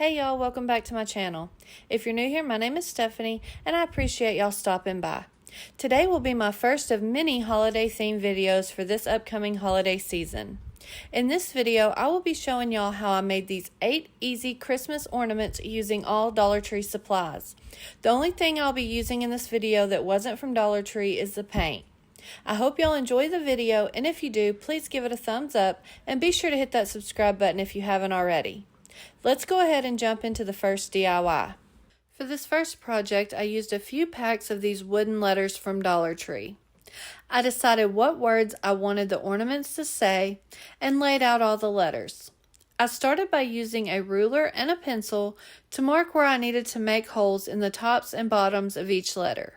Hey y'all, welcome back to my channel. If you're new here, my name is Stephanie and I appreciate y'all stopping by. Today will be my first of many holiday themed videos for this upcoming holiday season. In this video, I will be showing y'all how I made these 8 easy Christmas ornaments using all Dollar Tree supplies. The only thing I'll be using in this video that wasn't from Dollar Tree is the paint. I hope y'all enjoy the video, and if you do, please give it a thumbs up and be sure to hit that subscribe button if you haven't already. Let's go ahead and jump into the first DIY. For this first project, I used a few packs of these wooden letters from Dollar Tree. I decided what words I wanted the ornaments to say and laid out all the letters. I started by using a ruler and a pencil to mark where I needed to make holes in the tops and bottoms of each letter.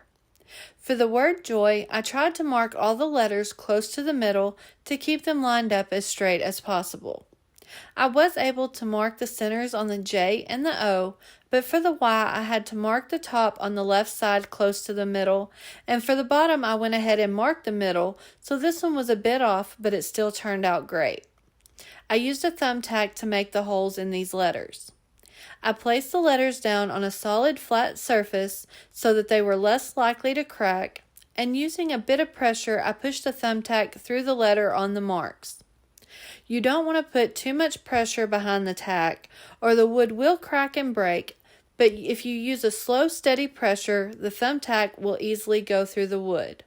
For the word joy, I tried to mark all the letters close to the middle to keep them lined up as straight as possible. I was able to mark the centers on the J and the O, but for the Y I had to mark the top on the left side close to the middle, and for the bottom I went ahead and marked the middle, so this one was a bit off, but it still turned out great. I used a thumbtack to make the holes in these letters. I placed the letters down on a solid flat surface so that they were less likely to crack, and using a bit of pressure I pushed the thumbtack through the letter on the marks. You don't want to put too much pressure behind the tack or the wood will crack and break, but if you use a slow, steady pressure, the thumbtack will easily go through the wood.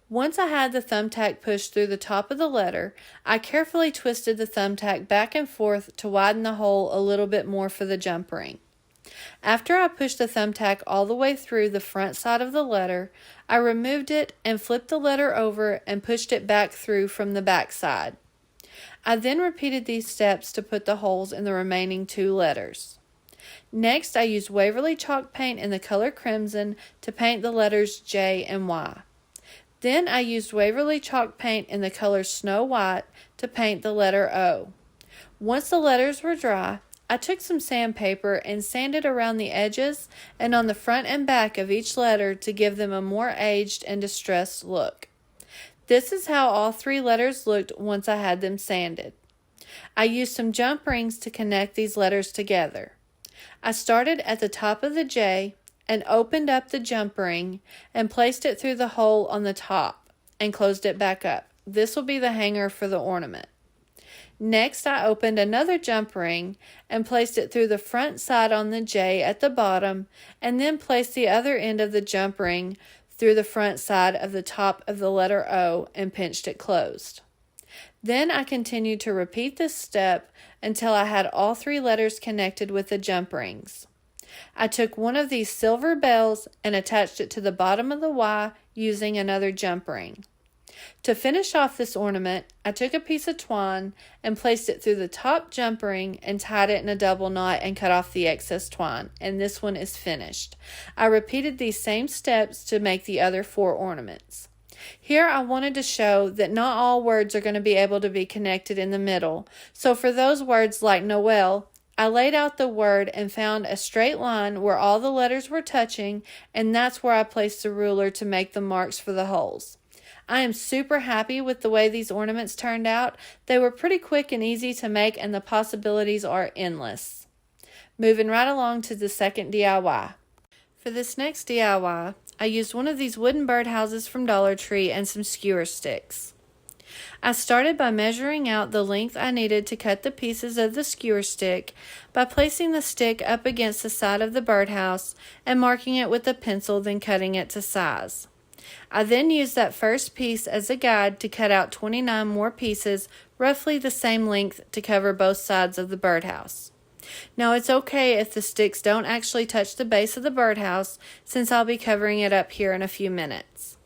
Once I had the thumbtack pushed through the top of the letter, I carefully twisted the thumbtack back and forth to widen the hole a little bit more for the jump ring. After I pushed the thumbtack all the way through the front side of the letter, I removed it and flipped the letter over and pushed it back through from the back side. I then repeated these steps to put the holes in the remaining 2 letters. Next, I used Waverly chalk paint in the color crimson to paint the letters J and Y. Then I used Waverly chalk paint in the color Snow White to paint the letter O. Once the letters were dry, I took some sandpaper and sanded around the edges and on the front and back of each letter to give them a more aged and distressed look. This is how all 3 letters looked once I had them sanded. I used some jump rings to connect these letters together. I started at the top of the J and opened up the jump ring and placed it through the hole on the top and closed it back up. This will be the hanger for the ornament. Next, I opened another jump ring and placed it through the front side on the J at the bottom and then placed the other end of the jump ring through the front side of the top of the letter O and pinched it closed. Then I continued to repeat this step until I had all 3 letters connected with the jump rings. I took one of these silver bells and attached it to the bottom of the Y using another jump ring. To finish off this ornament, I took a piece of twine and placed it through the top jump ring and tied it in a double knot and cut off the excess twine, and this one is finished. I repeated these same steps to make the other 4 ornaments. Here I wanted to show that not all words are going to be able to be connected in the middle, so for those words like Noel, I laid out the word and found a straight line where all the letters were touching, and that's where I placed the ruler to make the marks for the holes. I am super happy with the way these ornaments turned out. They were pretty quick and easy to make, and the possibilities are endless. Moving right along to the second DIY. For this next DIY, I used one of these wooden birdhouses from Dollar Tree and some skewer sticks. I started by measuring out the length I needed to cut the pieces of the skewer stick by placing the stick up against the side of the birdhouse and marking it with a pencil, then cutting it to size. I then used that first piece as a guide to cut out 29 more pieces, roughly the same length, to cover both sides of the birdhouse. Now it's okay if the sticks don't actually touch the base of the birdhouse, since I'll be covering it up here in a few minutes.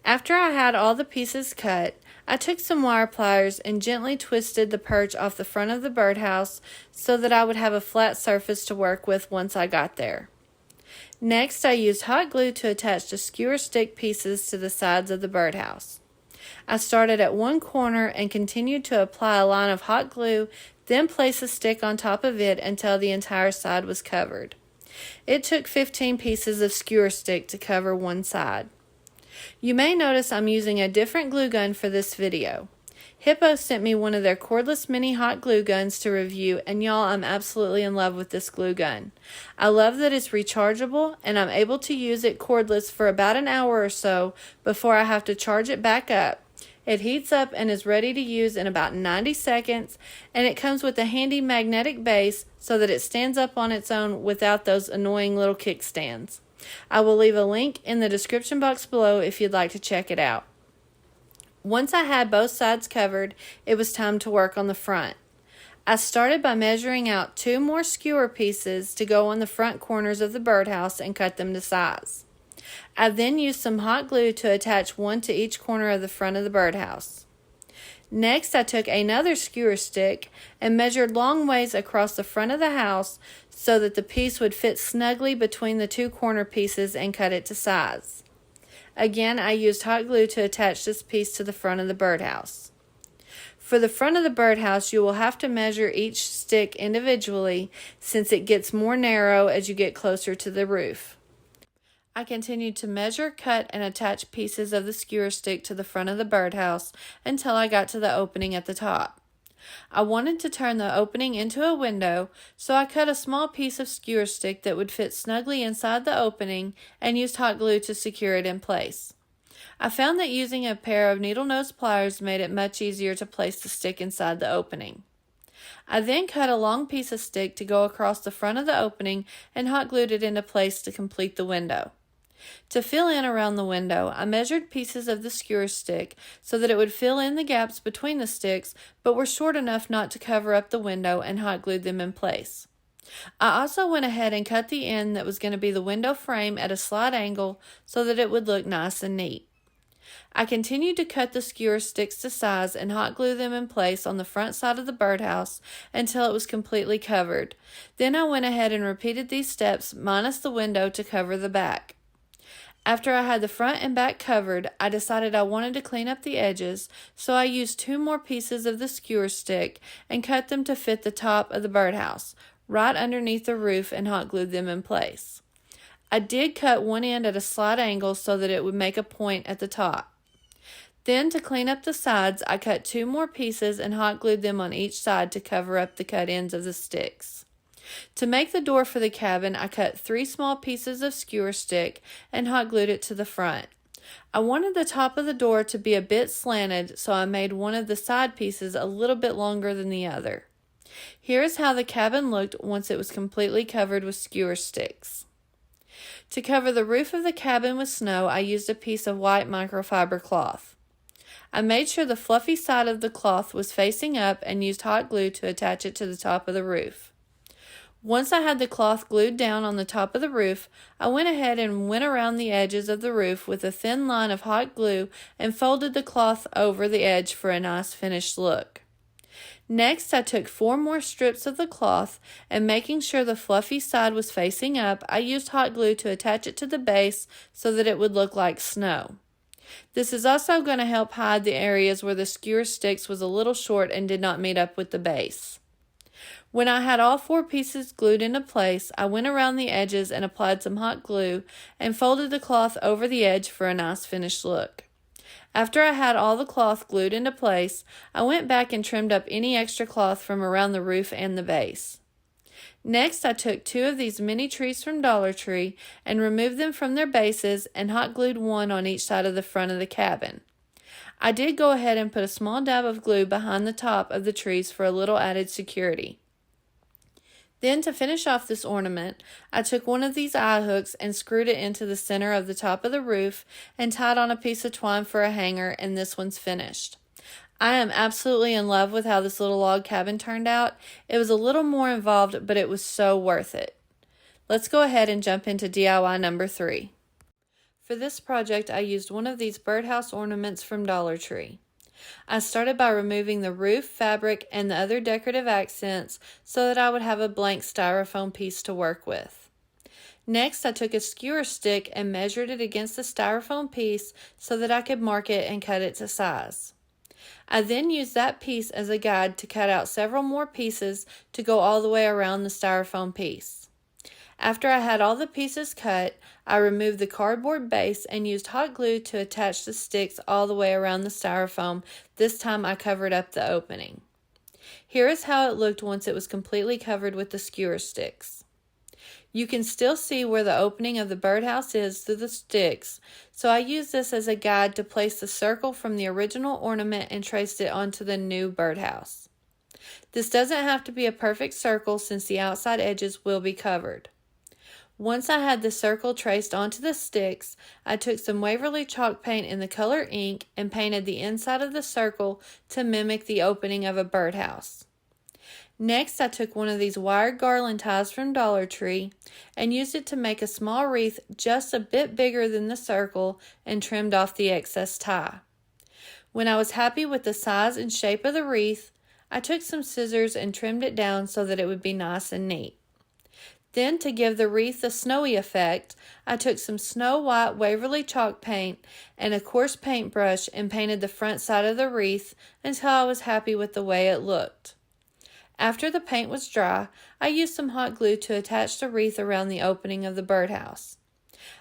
After I had all the pieces cut, I took some wire pliers and gently twisted the perch off the front of the birdhouse so that I would have a flat surface to work with once I got there. Next, I used hot glue to attach the skewer stick pieces to the sides of the birdhouse. I started at one corner and continued to apply a line of hot glue, then place a stick on top of it until the entire side was covered. It took 15 pieces of skewer stick to cover one side. You may notice I'm using a different glue gun for this video. Hippo sent me one of their cordless mini hot glue guns to review, and y'all, I'm absolutely in love with this glue gun. I love that it's rechargeable, and I'm able to use it cordless for about an hour or so before I have to charge it back up. It heats up and is ready to use in about 90 seconds, and it comes with a handy magnetic base so that it stands up on its own without those annoying little kickstands. I will leave a link in the description box below if you'd like to check it out. Once I had both sides covered, it was time to work on the front. I started by measuring out 2 more skewer pieces to go on the front corners of the birdhouse and cut them to size. I then used some hot glue to attach one to each corner of the front of the birdhouse. Next, I took another skewer stick and measured long ways across the front of the house so that the piece would fit snugly between the 2 corner pieces and cut it to size. Again, I used hot glue to attach this piece to the front of the birdhouse. For the front of the birdhouse, you will have to measure each stick individually since it gets more narrow as you get closer to the roof. I continued to measure, cut, and attach pieces of the skewer stick to the front of the birdhouse until I got to the opening at the top. I wanted to turn the opening into a window, so I cut a small piece of skewer stick that would fit snugly inside the opening and used hot glue to secure it in place. I found that using a pair of needle nose pliers made it much easier to place the stick inside the opening. I then cut a long piece of stick to go across the front of the opening and hot glued it into place to complete the window. To fill in around the window, I measured pieces of the skewer stick so that it would fill in the gaps between the sticks, but were short enough not to cover up the window, and hot glued them in place. I also went ahead and cut the end that was going to be the window frame at a slight angle so that it would look nice and neat. I continued to cut the skewer sticks to size and hot glue them in place on the front side of the birdhouse until it was completely covered. Then I went ahead and repeated these steps minus the window to cover the back. After I had the front and back covered, I decided I wanted to clean up the edges, so I used 2 more pieces of the skewer stick and cut them to fit the top of the birdhouse, right underneath the roof, and hot glued them in place. I did cut one end at a slight angle so that it would make a point at the top. Then, to clean up the sides, I cut 2 more pieces and hot glued them on each side to cover up the cut ends of the sticks. To make the door for the cabin, I cut 3 small pieces of skewer stick and hot glued it to the front. I wanted the top of the door to be a bit slanted, so I made one of the side pieces a little bit longer than the other. Here is how the cabin looked once it was completely covered with skewer sticks. To cover the roof of the cabin with snow, I used a piece of white microfiber cloth. I made sure the fluffy side of the cloth was facing up and used hot glue to attach it to the top of the roof. Once I had the cloth glued down on the top of the roof, I went ahead and went around the edges of the roof with a thin line of hot glue and folded the cloth over the edge for a nice finished look. Next, I took 4 more strips of the cloth, and making sure the fluffy side was facing up, I used hot glue to attach it to the base so that it would look like snow. This is also going to help hide the areas where the skewer sticks was a little short and did not meet up with the base. When I had all 4 pieces glued into place, I went around the edges and applied some hot glue and folded the cloth over the edge for a nice finished look. After I had all the cloth glued into place, I went back and trimmed up any extra cloth from around the roof and the base. Next, I took 2 of these mini trees from Dollar Tree and removed them from their bases and hot glued one on each side of the front of the cabin. I did go ahead and put a small dab of glue behind the top of the trees for a little added security. Then, to finish off this ornament, I took one of these eye hooks and screwed it into the center of the top of the roof and tied on a piece of twine for a hanger, and this one's finished. I am absolutely in love with how this little log cabin turned out. It was a little more involved, but it was so worth it. Let's go ahead and jump into DIY number 3. For this project, I used one of these birdhouse ornaments from Dollar Tree. I started by removing the roof, fabric, and the other decorative accents so that I would have a blank styrofoam piece to work with. Next, I took a skewer stick and measured it against the styrofoam piece so that I could mark it and cut it to size. I then used that piece as a guide to cut out several more pieces to go all the way around the styrofoam piece. After I had all the pieces cut, I removed the cardboard base and used hot glue to attach the sticks all the way around the styrofoam. This time I covered up the opening. Here is how it looked once it was completely covered with the skewer sticks. You can still see where the opening of the birdhouse is through the sticks, so I used this as a guide to place the circle from the original ornament and traced it onto the new birdhouse. This doesn't have to be a perfect circle since the outside edges will be covered. Once I had the circle traced onto the sticks, I took some Waverly chalk paint in the color ink and painted the inside of the circle to mimic the opening of a birdhouse. Next, I took one of these wired garland ties from Dollar Tree and used it to make a small wreath just a bit bigger than the circle and trimmed off the excess tie. When I was happy with the size and shape of the wreath, I took some scissors and trimmed it down so that it would be nice and neat. Then, to give the wreath a snowy effect, I took some Snow White Waverly chalk paint and a coarse paintbrush and painted the front side of the wreath until I was happy with the way it looked. After the paint was dry, I used some hot glue to attach the wreath around the opening of the birdhouse.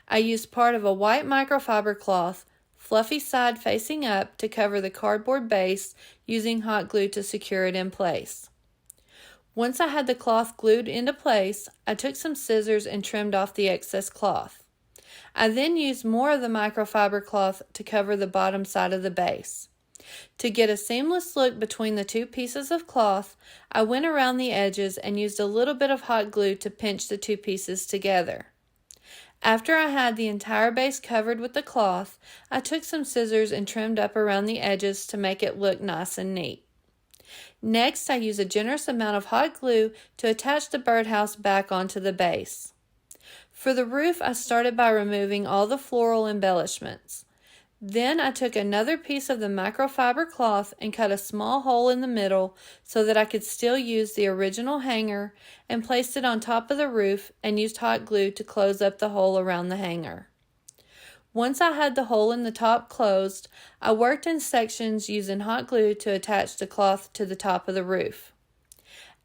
I used part of a white microfiber cloth, fluffy side facing up, to cover the cardboard base, using hot glue to secure it in place. Once I had the cloth glued into place, I took some scissors and trimmed off the excess cloth. I then used more of the microfiber cloth to cover the bottom side of the base. To get a seamless look between the two pieces of cloth, I went around the edges and used a little bit of hot glue to pinch the two pieces together. After I had the entire base covered with the cloth, I took some scissors and trimmed up around the edges to make it look nice and neat. Next, I used a generous amount of hot glue to attach the birdhouse back onto the base. For the roof, I started by removing all the floral embellishments. Then I took another piece of the microfiber cloth and cut a small hole in the middle so that I could still use the original hanger, and placed it on top of the roof and used hot glue to close up the hole around the hanger. Once I had the hole in the top closed, I worked in sections using hot glue to attach the cloth to the top of the roof.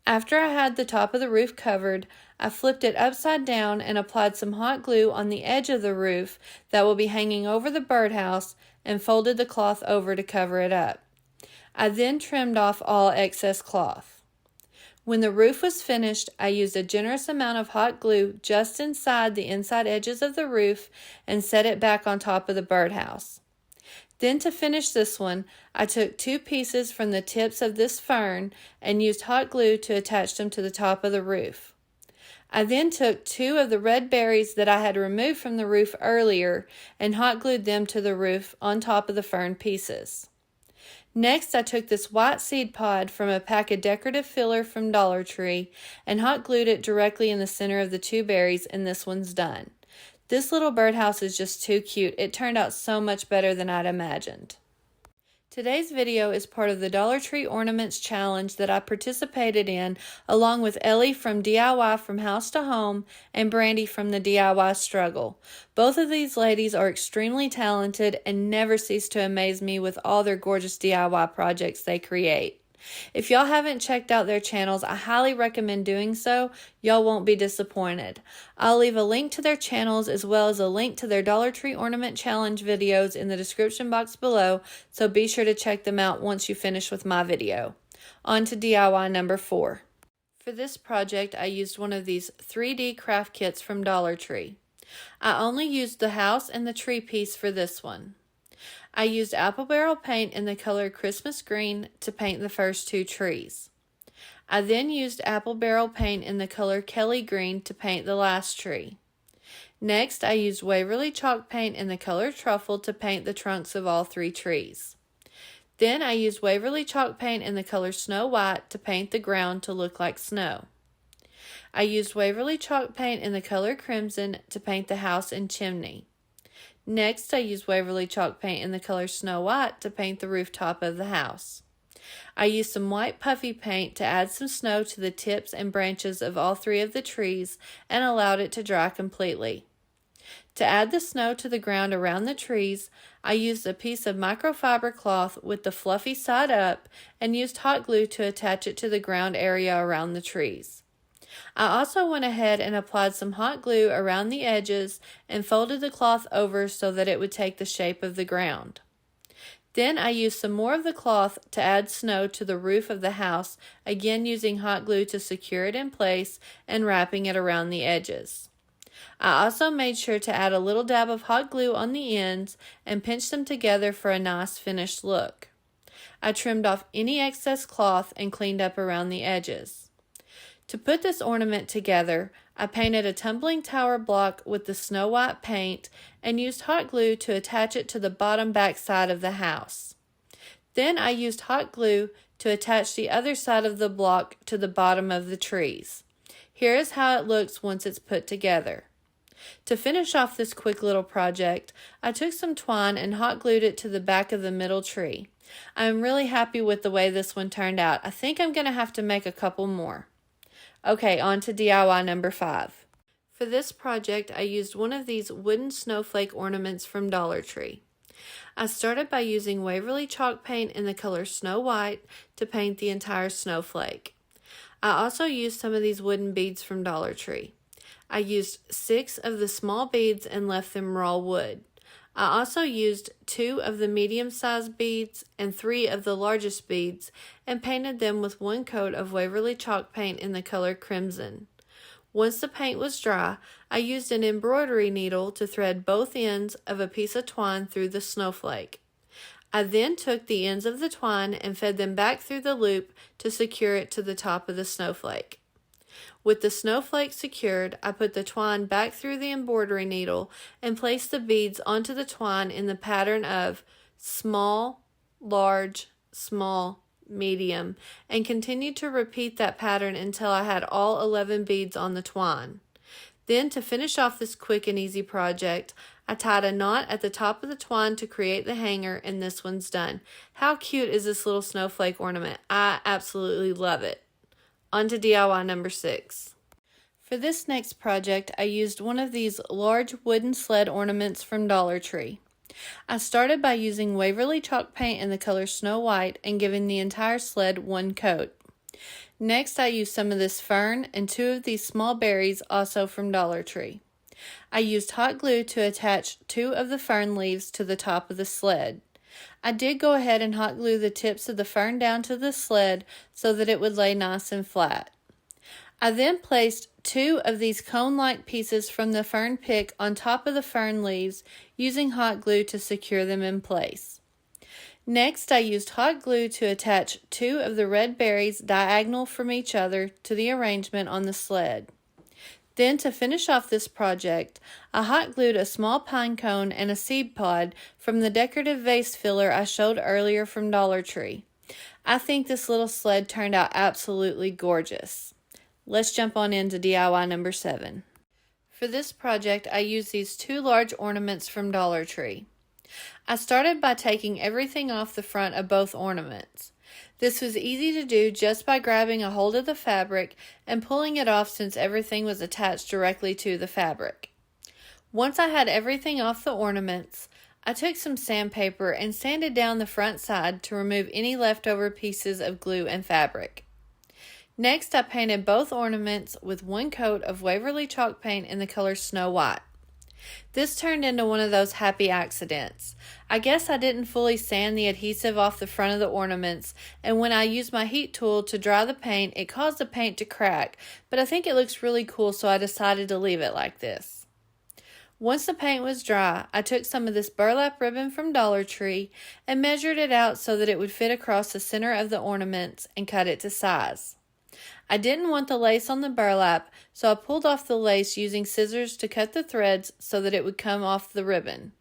After I had the top of the roof covered, I flipped it upside down and applied some hot glue on the edge of the roof that will be hanging over the birdhouse and folded the cloth over to cover it up. I then trimmed off all excess cloth. When the roof was finished, I used a generous amount of hot glue just inside the inside edges of the roof and set it back on top of the birdhouse. Then, to finish this one, I took two pieces from the tips of this fern and used hot glue to attach them to the top of the roof. I then took two of the red berries that I had removed from the roof earlier and hot glued them to the roof on top of the fern pieces. Next, I took this white seed pod from a pack of decorative filler from Dollar Tree and hot glued it directly in the center of the two berries, and this one's done. This little birdhouse is just too cute. It turned out so much better than I'd imagined. Today's video is part of the Dollar Tree Ornaments Challenge that I participated in, along with Ellie from DIY from House to Home and Brandy from the DIY Struggle. Both of these ladies are extremely talented and never cease to amaze me with all their gorgeous DIY projects they create. If y'all haven't checked out their channels, I highly recommend doing so. Y'all won't be disappointed. I'll leave a link to their channels as well as a link to their Dollar Tree Ornament Challenge videos in the description box below, so be sure to check them out once you finish with my video. On to DIY number 4. For this project, I used one of these 3D craft kits from Dollar Tree. I only used the house and the tree piece for this one. I used apple barrel paint in the color Christmas green to paint the first two trees. I then used apple barrel paint in the color Kelly green to paint the last tree. Next, I used Waverly chalk paint in the color truffle to paint the trunks of all 3 trees. Then I used Waverly chalk paint in the color Snow White to paint the ground to look like snow. I used Waverly chalk paint in the color crimson to paint the house and chimney. Next, I used Waverly chalk paint in the color Snow White to paint the rooftop of the house. I used some white puffy paint to add some snow to the tips and branches of all 3 of the trees and allowed it to dry completely. To add the snow to the ground around the trees, I used a piece of microfiber cloth with the fluffy side up and used hot glue to attach it to the ground area around the trees. I also went ahead and applied some hot glue around the edges and folded the cloth over so that it would take the shape of the ground. Then I used some more of the cloth to add snow to the roof of the house, again using hot glue to secure it in place and wrapping it around the edges. I also made sure to add a little dab of hot glue on the ends and pinch them together for a nice finished look. I trimmed off any excess cloth and cleaned up around the edges. To put this ornament together, I painted a tumbling tower block with the snow white paint and used hot glue to attach it to the bottom back side of the house. Then I used hot glue to attach the other side of the block to the bottom of the trees. Here is how it looks once it's put together. To finish off this quick little project, I took some twine and hot glued it to the back of the middle tree. I am really happy with the way this one turned out. I think I'm going to have to make a couple more. Okay, on to DIY number 5. For this project, I used one of these wooden snowflake ornaments from Dollar Tree. I started by using Waverly chalk paint in the color Snow White to paint the entire snowflake. I also used some of these wooden beads from Dollar Tree. I used 6 of the small beads and left them raw wood. I also used 2 of the medium-sized beads and 3 of the largest beads and painted them with 1 coat of Waverly chalk paint in the color crimson. Once the paint was dry, I used an embroidery needle to thread both ends of a piece of twine through the snowflake. I then took the ends of the twine and fed them back through the loop to secure it to the top of the snowflake. With the snowflake secured, I put the twine back through the embroidery needle and placed the beads onto the twine in the pattern of small, large, small, medium, and continued to repeat that pattern until I had all 11 beads on the twine. Then, to finish off this quick and easy project, I tied a knot at the top of the twine to create the hanger, and this one's done. How cute is this little snowflake ornament? I absolutely love it. On to DIY number 6. For this next project, I used one of these large wooden sled ornaments from Dollar Tree. I started by using Waverly chalk paint in the color Snow White and giving the entire sled 1 coat. Next, I used some of this fern and 2 of these small berries, also from Dollar Tree. I used hot glue to attach 2 of the fern leaves to the top of the sled. I did go ahead and hot glue the tips of the fern down to the sled so that it would lay nice and flat. I then placed 2 of these cone-like pieces from the fern pick on top of the fern leaves using hot glue to secure them in place. Next, I used hot glue to attach 2 of the red berries diagonal from each other to the arrangement on the sled. Then, to finish off this project, I hot glued a small pine cone and a seed pod from the decorative vase filler I showed earlier from Dollar Tree. I think this little sled turned out absolutely gorgeous. Let's jump on into DIY number 7. For this project, I used these 2 large ornaments from Dollar Tree. I started by taking everything off the front of both ornaments. This was easy to do just by grabbing a hold of the fabric and pulling it off since everything was attached directly to the fabric. Once I had everything off the ornaments, I took some sandpaper and sanded down the front side to remove any leftover pieces of glue and fabric. Next, I painted both ornaments with 1 coat of Waverly chalk paint in the color Snow White. This turned into one of those happy accidents. I guess I didn't fully sand the adhesive off the front of the ornaments, and when I used my heat tool to dry the paint, it caused the paint to crack, but I think it looks really cool, so I decided to leave it like this. Once the paint was dry, I took some of this burlap ribbon from Dollar Tree and measured it out so that it would fit across the center of the ornaments and cut it to size. I didn't want the lace on the burlap, so I pulled off the lace using scissors to cut the threads so that it would come off the ribbon.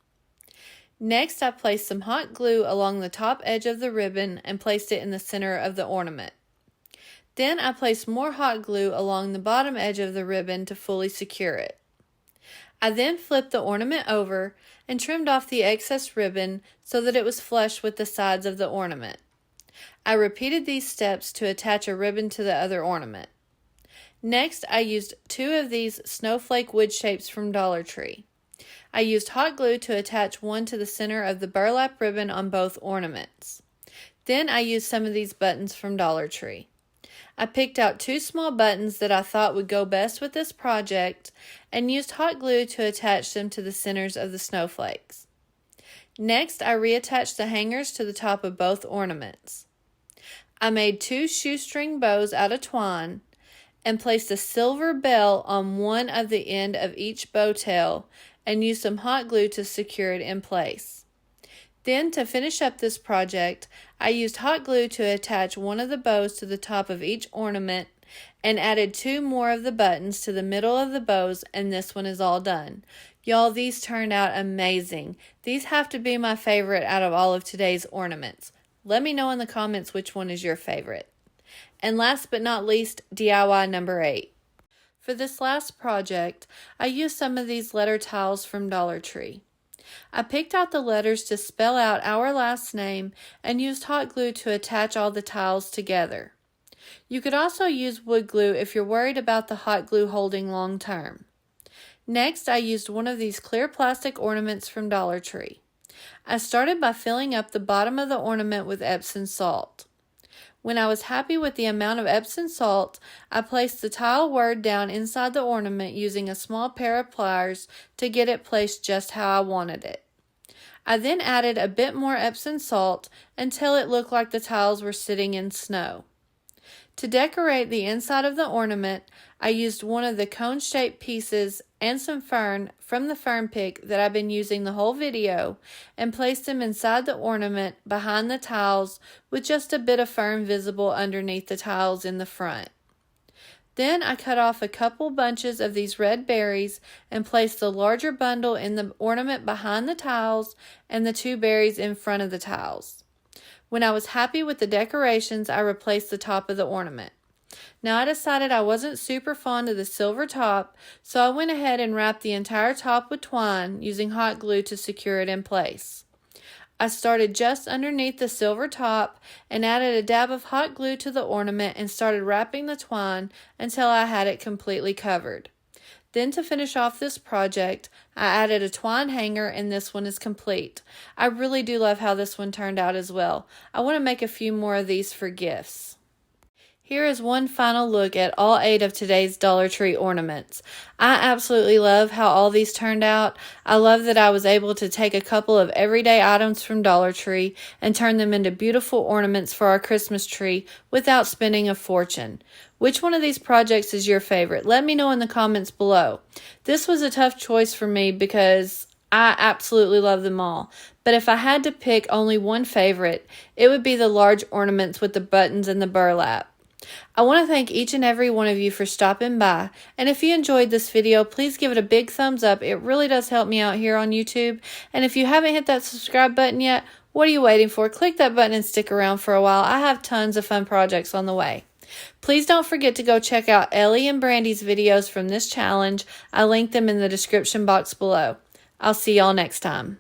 Next, I placed some hot glue along the top edge of the ribbon and placed it in the center of the ornament. Then I placed more hot glue along the bottom edge of the ribbon to fully secure it. I then flipped the ornament over and trimmed off the excess ribbon so that it was flush with the sides of the ornament. I repeated these steps to attach a ribbon to the other ornament. Next, I used 2 of these snowflake wood shapes from Dollar Tree. I used hot glue to attach one to the center of the burlap ribbon on both ornaments. Then I used some of these buttons from Dollar Tree. I picked out 2 small buttons that I thought would go best with this project and used hot glue to attach them to the centers of the snowflakes. Next, I reattached the hangers to the top of both ornaments. I made 2 shoestring bows out of twine and placed a silver bell on one of the end of each bow tail and used some hot glue to secure it in place. Then, to finish up this project, I used hot glue to attach one of the bows to the top of each ornament and added 2 more of the buttons to the middle of the bows, and this one is all done. Y'all, these turned out amazing. These have to be my favorite out of all of today's ornaments. Let me know in the comments which one is your favorite. And last but not least, DIY number 8. For this last project, I used some of these letter tiles from Dollar Tree. I picked out the letters to spell out our last name and used hot glue to attach all the tiles together. You could also use wood glue if you're worried about the hot glue holding long term. Next, I used one of these clear plastic ornaments from Dollar Tree. I started by filling up the bottom of the ornament with Epsom salt. When I was happy with the amount of Epsom salt, I placed the tile word down inside the ornament using a small pair of pliers to get it placed just how I wanted it. I then added a bit more Epsom salt until it looked like the tiles were sitting in snow. To decorate the inside of the ornament, I used one of the cone-shaped pieces and some fern from the fern pick that I've been using the whole video and placed them inside the ornament behind the tiles with just a bit of fern visible underneath the tiles in the front. Then I cut off a couple bunches of these red berries and placed the larger bundle in the ornament behind the tiles and the 2 berries in front of the tiles. When I was happy with the decorations, I replaced the top of the ornament. Now I decided I wasn't super fond of the silver top, so I went ahead and wrapped the entire top with twine using hot glue to secure it in place. I started just underneath the silver top and added a dab of hot glue to the ornament and started wrapping the twine until I had it completely covered. Then to finish off this project, I added a twine hanger and this one is complete. I really do love how this one turned out as well. I want to make a few more of these for gifts. Here is one final look at all 8 of today's Dollar Tree ornaments. I absolutely love how all these turned out. I love that I was able to take a couple of everyday items from Dollar Tree and turn them into beautiful ornaments for our Christmas tree without spending a fortune. Which one of these projects is your favorite? Let me know in the comments below. This was a tough choice for me because I absolutely love them all. But if I had to pick only one favorite, it would be the large ornaments with the buttons and the burlap. I want to thank each and every one of you for stopping by, and if you enjoyed this video, please give it a big thumbs up. It really does help me out here on YouTube, and if you haven't hit that subscribe button yet, what are you waiting for? Click that button and stick around for a while. I have tons of fun projects on the way. Please don't forget to go check out Ellie and Brandy's videos from this challenge. I linked them in the description box below. I'll see y'all next time.